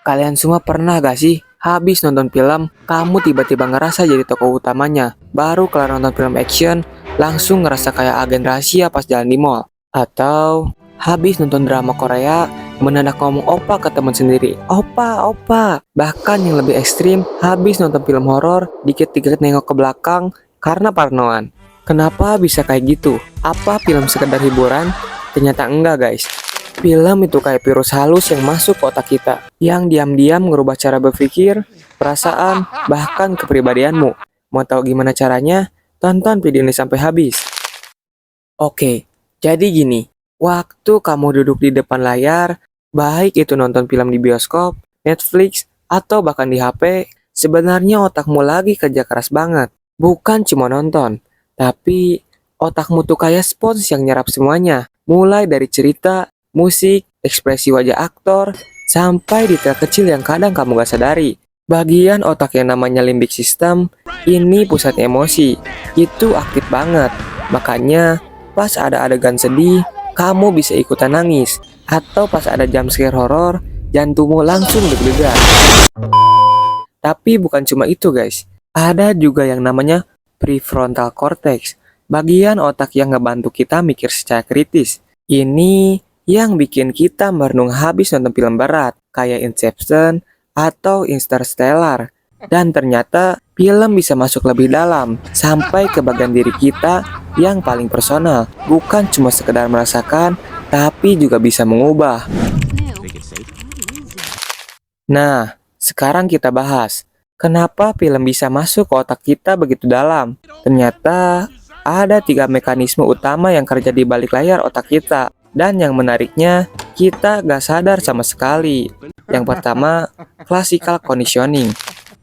Kalian semua pernah gak sih habis nonton film, kamu tiba-tiba ngerasa jadi tokoh utamanya? Baru kelar nonton film action, langsung ngerasa kayak agen rahasia pas jalan di mall. Atau habis nonton drama Korea, mendadak ngomong opa ke teman sendiri. Opa, opa. Bahkan yang lebih ekstrim, habis nonton film horor, dikit-dikit nengok ke belakang karena parnoan. Kenapa bisa kayak gitu? Apa film sekedar hiburan? Ternyata enggak guys. Film itu kayak virus halus yang masuk ke otak kita, yang diam-diam merubah cara berpikir, perasaan, bahkan kepribadianmu. Mau tahu gimana caranya? Tonton video ini sampai habis. Oke, jadi gini, waktu kamu duduk di depan layar, baik itu nonton film di bioskop, Netflix, atau bahkan di HP, sebenarnya otakmu lagi kerja keras banget. Bukan cuma nonton, tapi otakmu tuh kayak spons yang nyerap semuanya. Mulai dari cerita, musik, ekspresi wajah aktor, sampai detail kecil yang kadang kamu gak sadari. Bagian otak yang namanya limbic system, ini pusat emosi, itu aktif banget. Makanya, pas ada adegan sedih, kamu bisa ikutan nangis. Atau pas ada jump scare horor, jantungmu langsung deg-degan. Tapi bukan cuma itu guys, ada juga yang namanya prefrontal cortex, bagian otak yang ngebantu kita mikir secara kritis. Ini yang bikin kita merenung habis nonton film berat, kayak Inception atau Interstellar. Dan ternyata film bisa masuk lebih dalam, sampai ke bagian diri kita yang paling personal. Bukan cuma sekedar merasakan, tapi juga bisa mengubah. Nah, sekarang kita bahas, kenapa film bisa masuk ke otak kita begitu dalam? Ternyata ada 3 mekanisme utama yang kerja di balik layar otak kita. Dan yang menariknya, kita gak sadar sama sekali. Yang pertama, classical conditioning.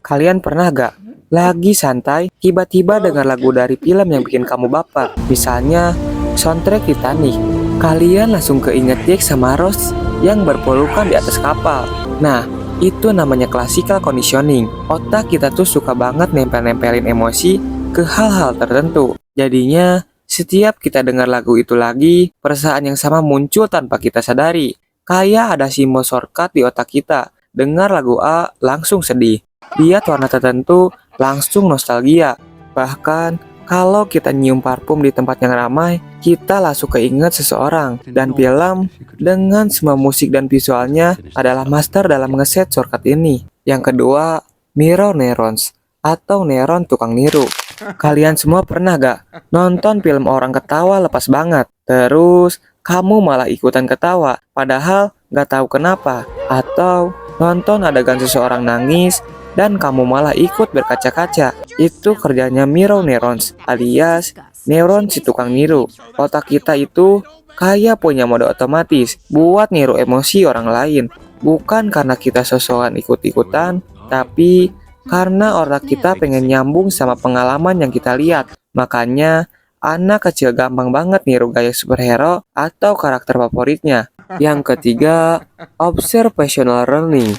Kalian pernah gak lagi santai, tiba-tiba dengar lagu dari film yang bikin kamu baper? Misalnya, soundtrack Titanic. Kalian langsung keinget Jack sama Rose yang berpelukan di atas kapal. Nah, itu namanya classical conditioning. Otak kita tuh suka banget nempel-nempelin emosi ke hal-hal tertentu. Jadinya, setiap kita dengar lagu itu lagi, perasaan yang sama muncul tanpa kita sadari. Kayak ada simbol shortcut di otak kita. Dengar lagu A, langsung sedih. Lihat warna tertentu, langsung nostalgia. Bahkan, kalau kita nyium parfum di tempat yang ramai, kita langsung keinget seseorang. Dan film, dengan semua musik dan visualnya, adalah master dalam ngeset shortcut ini. Yang kedua, mirror neurons, atau neuron tukang niru. Kalian semua pernah gak nonton film orang ketawa lepas banget, terus kamu malah ikutan ketawa, padahal gak tahu kenapa? Atau nonton adegan seseorang nangis, dan kamu malah ikut berkaca-kaca. Itu kerjanya mirror neurons, alias neuron si tukang niru. Otak kita itu kayak punya mode otomatis buat niru emosi orang lain. Bukan karena kita sosokan ikut-ikutan, tapi karena otak kita pengen nyambung sama pengalaman yang kita lihat. Makanya, anak kecil gampang banget niru gaya superhero atau karakter favoritnya. Yang ketiga, observational learning.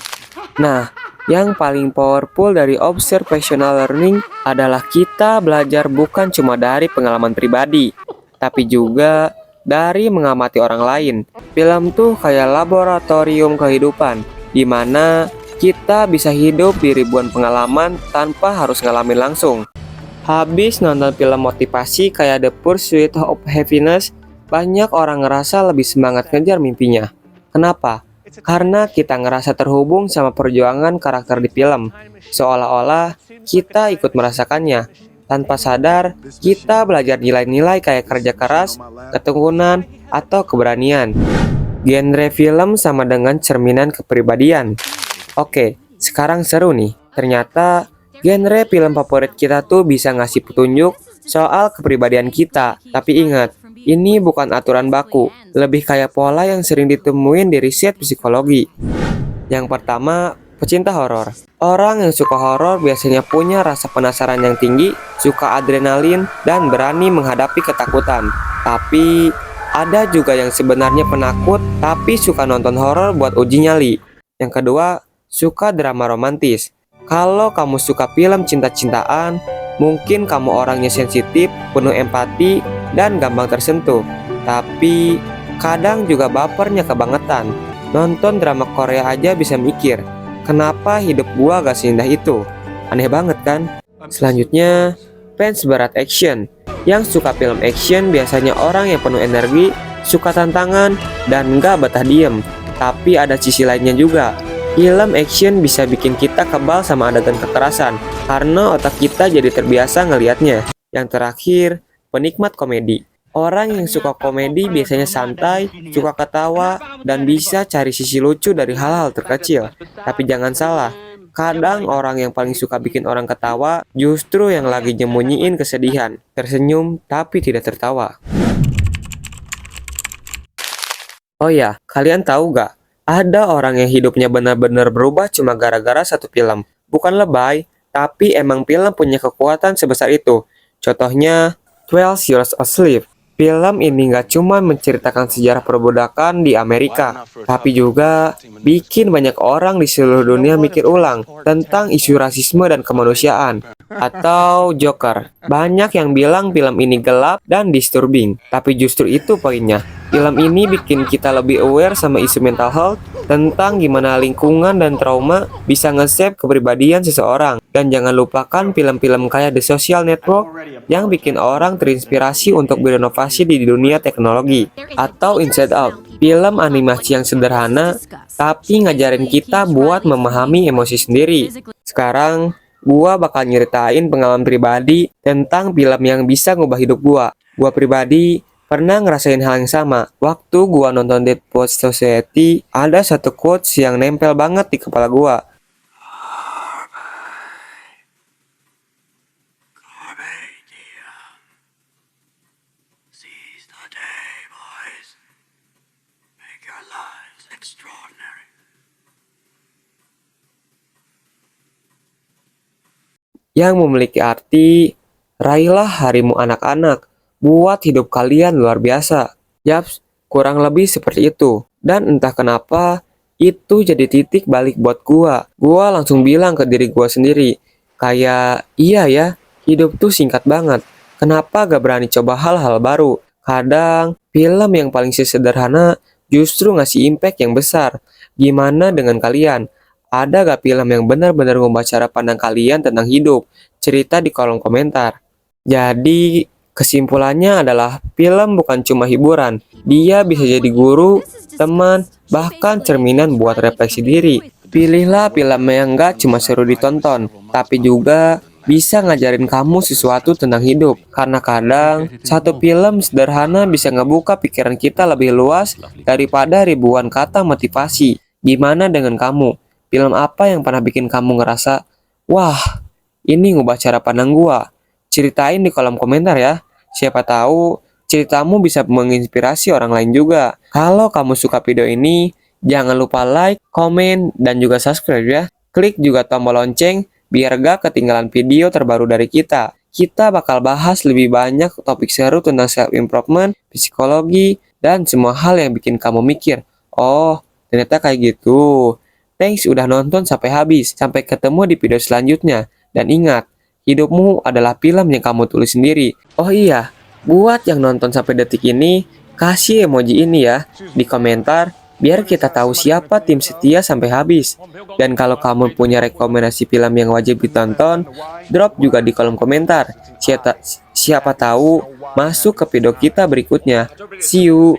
Nah, yang paling powerful dari observational learning adalah kita belajar bukan cuma dari pengalaman pribadi, tapi juga dari mengamati orang lain. Film tuh kayak laboratorium kehidupan, di mana kita bisa hidup di ribuan pengalaman tanpa harus ngalamin langsung. Habis nonton film motivasi kayak The Pursuit of Happiness, banyak orang ngerasa lebih semangat ngejar mimpinya. Kenapa? Karena kita ngerasa terhubung sama perjuangan karakter di film. Seolah-olah kita ikut merasakannya. Tanpa sadar, kita belajar nilai-nilai kayak kerja keras, ketekunan, atau keberanian. Genre film sama dengan cerminan kepribadian. Oke, sekarang seru nih. Ternyata genre film favorit kita tuh bisa ngasih petunjuk soal kepribadian kita. Tapi ingat, ini bukan aturan baku, lebih kayak pola yang sering ditemuin di riset psikologi. Yang pertama, pecinta horor. Orang yang suka horor biasanya punya rasa penasaran yang tinggi, suka adrenalin, dan berani menghadapi ketakutan. Tapi ada juga yang sebenarnya penakut, tapi suka nonton horor buat uji nyali. Yang kedua, suka drama romantis. Kalau kamu suka film cinta-cintaan, mungkin kamu orangnya sensitif, penuh empati, dan gampang tersentuh. Tapi kadang juga bapernya kebangetan. Nonton drama Korea aja bisa mikir, kenapa hidup gua gak seindah itu? Aneh banget kan? Selanjutnya, fans berat action. Yang suka film action biasanya orang yang penuh energi, suka tantangan, dan gak betah diem. Tapi ada sisi lainnya juga. Film action bisa bikin kita kebal sama adegan kekerasan, karena otak kita jadi terbiasa ngelihatnya. Yang terakhir, penikmat komedi. Orang yang suka komedi biasanya santai, suka ketawa, dan bisa cari sisi lucu dari hal-hal terkecil. Tapi jangan salah, kadang orang yang paling suka bikin orang ketawa justru yang lagi nyembunyiin kesedihan, tersenyum tapi tidak tertawa. Oh ya, kalian tahu gak? Ada orang yang hidupnya benar-benar berubah cuma gara-gara satu film. Bukan lebay, tapi emang film punya kekuatan sebesar itu. Contohnya, 12 Years a Slave. Film ini gak cuma menceritakan sejarah perbudakan di Amerika, tapi juga bikin banyak orang di seluruh dunia mikir ulang tentang isu rasisme dan kemanusiaan. Atau Joker. Banyak yang bilang film ini gelap dan disturbing, tapi justru itu poinnya. Film ini bikin kita lebih aware sama isu mental health, tentang gimana lingkungan dan trauma bisa nge-shape kepribadian seseorang. Dan jangan lupakan film-film kayak The Social Network yang bikin orang terinspirasi untuk berinovasi di dunia teknologi. Atau Inside Out, film animasi yang sederhana tapi ngajarin kita buat memahami emosi sendiri. Sekarang, gua bakal nyeritain pengalaman pribadi tentang film yang bisa ngubah hidup gua. Gua pribadi pernah ngerasain hal yang sama. Waktu gua nonton Dead Poets Society, ada satu quotes yang nempel banget di kepala gua. Seize the day, boys. Make your lives extraordinary. Yang memiliki arti, raihlah harimu anak-anak, buat hidup kalian luar biasa. Yaps, kurang lebih seperti itu. Dan entah kenapa, itu jadi titik balik buat gua. Gua langsung bilang ke diri gua sendiri, kayak, iya ya, hidup tuh singkat banget. Kenapa gak berani coba hal-hal baru? Kadang, film yang paling sederhana justru ngasih impact yang besar. Gimana dengan kalian? Ada gak film yang benar-benar ngubah cara pandang kalian tentang hidup? Cerita di kolom komentar. Jadi, kesimpulannya adalah film bukan cuma hiburan. Dia bisa jadi guru, teman, bahkan cerminan buat refleksi diri. Pilihlah film yang gak cuma seru ditonton, tapi juga bisa ngajarin kamu sesuatu tentang hidup. Karena kadang, satu film sederhana bisa ngebuka pikiran kita lebih luas daripada ribuan kata motivasi. Gimana dengan kamu? Film apa yang pernah bikin kamu ngerasa, wah, ini ngubah cara pandang gua? Ceritain di kolom komentar ya. Siapa tahu ceritamu bisa menginspirasi orang lain juga. Kalau kamu suka video ini, jangan lupa like, komen, dan juga subscribe ya. Klik juga tombol lonceng biar gak ketinggalan video terbaru dari kita. Kita bakal bahas lebih banyak topik seru tentang self-improvement, psikologi, dan semua hal yang bikin kamu mikir, oh, ternyata kayak gitu. Thanks udah nonton sampai habis. Sampai ketemu di video selanjutnya. Dan ingat, hidupmu adalah film yang kamu tulis sendiri. Oh iya, buat yang nonton sampai detik ini, kasih emoji ini ya di komentar biar kita tahu siapa tim setia sampai habis. Dan kalau kamu punya rekomendasi film yang wajib ditonton, drop juga di kolom komentar. Siapa tahu masuk ke video kita berikutnya. See you.